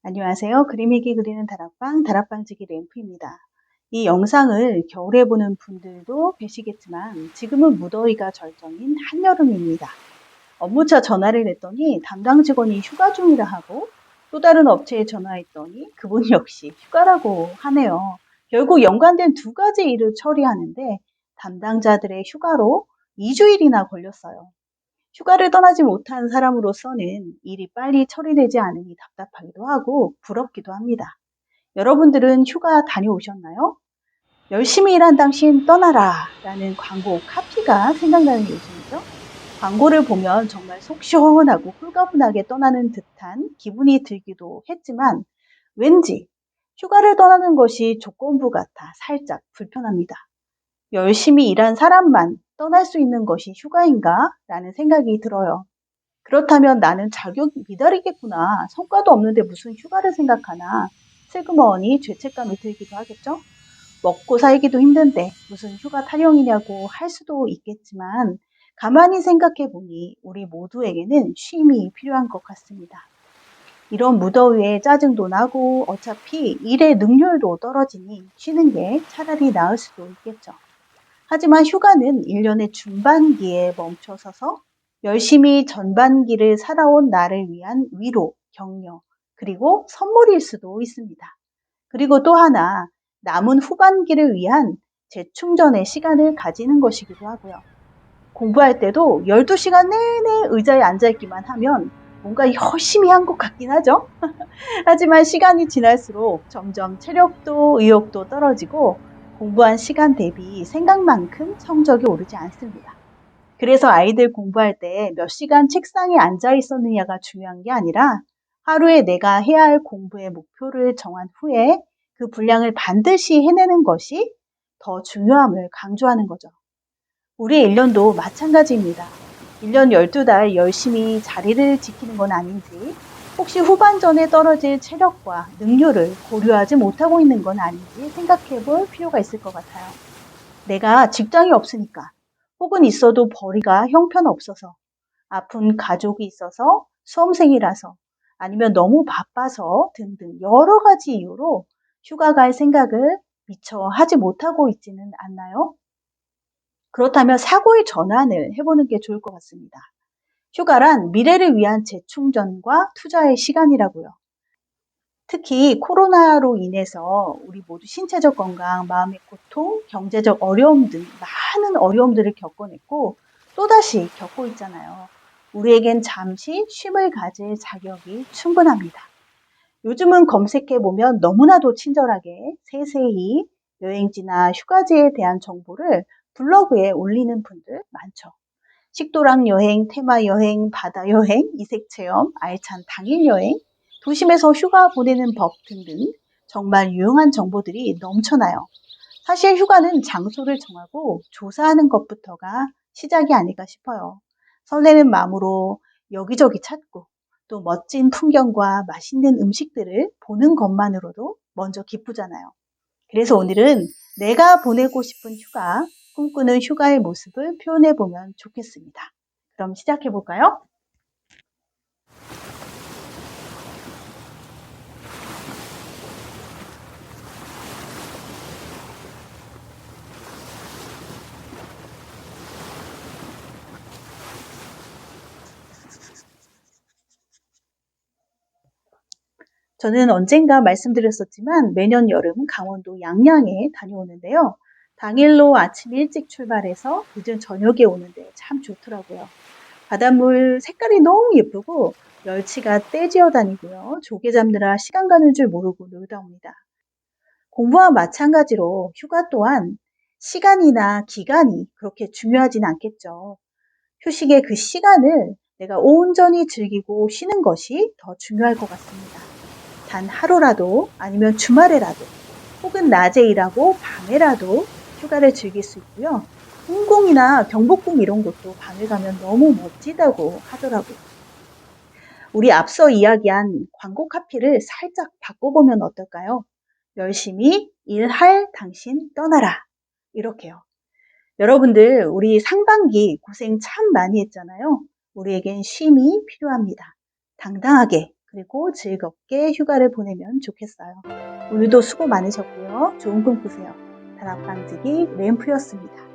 안녕하세요. 그림일기 그리는 다락방지기 램프입니다. 이 영상을 겨울에 보는 분들도 계시겠지만 지금은 무더위가 절정인 한여름입니다. 업무차 전화를 했더니 담당 직원이 휴가 중이라 하고 또 다른 업체에 전화했더니 그분 역시 휴가라고 하네요. 결국 연관된 두 가지 일을 처리하는데 담당자들의 휴가로 2주일이나 걸렸어요. 휴가를 떠나지 못한 사람으로서는 일이 빨리 처리되지 않으니 답답하기도 하고 부럽기도 합니다. 여러분들은 휴가 다녀오셨나요? 열심히 일한 당신 떠나라 라는 광고 카피가 생각나는 요즘이죠. 광고를 보면 정말 속 시원하고 홀가분하게 떠나는 듯한 기분이 들기도 했지만 왠지 휴가를 떠나는 것이 조건부 같아 살짝 불편합니다. 열심히 일한 사람만 떠날 수 있는 것이 휴가인가? 라는 생각이 들어요. 그렇다면 나는 자격이 미달이겠구나. 성과도 없는데 무슨 휴가를 생각하나. 슬그머니 죄책감이 들기도 하겠죠? 먹고 살기도 힘든데 무슨 휴가 타령이냐고 할 수도 있겠지만 가만히 생각해 보니 우리 모두에게는 쉼이 필요한 것 같습니다. 이런 무더위에 짜증도 나고 어차피 일의 능률도 떨어지니 쉬는 게 차라리 나을 수도 있겠죠. 하지만 휴가는 1년의 중반기에 멈춰서서 열심히 전반기를 살아온 나를 위한 위로, 격려, 그리고 선물일 수도 있습니다. 그리고 또 하나, 남은 후반기를 위한 재충전의 시간을 가지는 것이기도 하고요. 공부할 때도 12시간 내내 의자에 앉아있기만 하면 뭔가 열심히 한 것 같긴 하죠. 하지만 시간이 지날수록 점점 체력도 의욕도 떨어지고 공부한 시간 대비 생각만큼 성적이 오르지 않습니다. 그래서 아이들 공부할 때 몇 시간 책상에 앉아 있었느냐가 중요한 게 아니라 하루에 내가 해야 할 공부의 목표를 정한 후에 그 분량을 반드시 해내는 것이 더 중요함을 강조하는 거죠. 우리의 1년도 마찬가지입니다. 1년 12달 열심히 자리를 지키는 건 아닌지, 혹시 후반전에 떨어질 체력과 능률을 고려하지 못하고 있는 건 아닌지 생각해 볼 필요가 있을 것 같아요. 내가 직장이 없으니까, 혹은 있어도 벌이가 형편없어서, 아픈 가족이 있어서, 수험생이라서, 아니면 너무 바빠서 등등 여러 가지 이유로 휴가 갈 생각을 미처 하지 못하고 있지는 않나요? 그렇다면 사고의 전환을 해보는 게 좋을 것 같습니다. 휴가란 미래를 위한 재충전과 투자의 시간이라고요. 특히 코로나로 인해서 우리 모두 신체적 건강, 마음의 고통, 경제적 어려움 등 많은 어려움들을 겪어냈고 또다시 겪고 있잖아요. 우리에겐 잠시 쉼을 가질 자격이 충분합니다. 요즘은 검색해보면 너무나도 친절하게 세세히 여행지나 휴가지에 대한 정보를 블로그에 올리는 분들 많죠. 식도락 여행, 테마 여행, 바다 여행, 이색 체험, 알찬 당일 여행, 도심에서 휴가 보내는 법 등등 정말 유용한 정보들이 넘쳐나요. 사실 휴가는 장소를 정하고 조사하는 것부터가 시작이 아닐까 싶어요. 설레는 마음으로 여기저기 찾고 또 멋진 풍경과 맛있는 음식들을 보는 것만으로도 먼저 기쁘잖아요. 그래서 오늘은 내가 보내고 싶은 휴가, 꿈꾸는 휴가의 모습을 표현해 보면 좋겠습니다. 그럼 시작해 볼까요? 저는 언젠가 말씀드렸었지만 매년 여름 강원도 양양에 다녀오는데요. 당일로 아침 일찍 출발해서 늦은 저녁에 오는데 참 좋더라고요. 바닷물 색깔이 너무 예쁘고 멸치가 떼지어 다니고요. 조개 잡느라 시간 가는 줄 모르고 놀다 옵니다. 공부와 마찬가지로 휴가 또한 시간이나 기간이 그렇게 중요하진 않겠죠. 휴식의 그 시간을 내가 온전히 즐기고 쉬는 것이 더 중요할 것 같습니다. 단 하루라도 아니면 주말에라도 혹은 낮에 일하고 밤에라도 휴가를 즐길 수 있고요. 홍콩이나 경복궁 이런 곳도 밤에 가면 너무 멋지다고 하더라고요. 우리 앞서 이야기한 광고 카피를 살짝 바꿔보면 어떨까요? 열심히 일할 당신 떠나라. 이렇게요. 여러분들 우리 상반기 고생 참 많이 했잖아요. 우리에겐 쉼이 필요합니다. 당당하게 그리고 즐겁게 휴가를 보내면 좋겠어요. 오늘도 수고 많으셨고요. 좋은 꿈 꾸세요. 다락방지기 램프였습니다.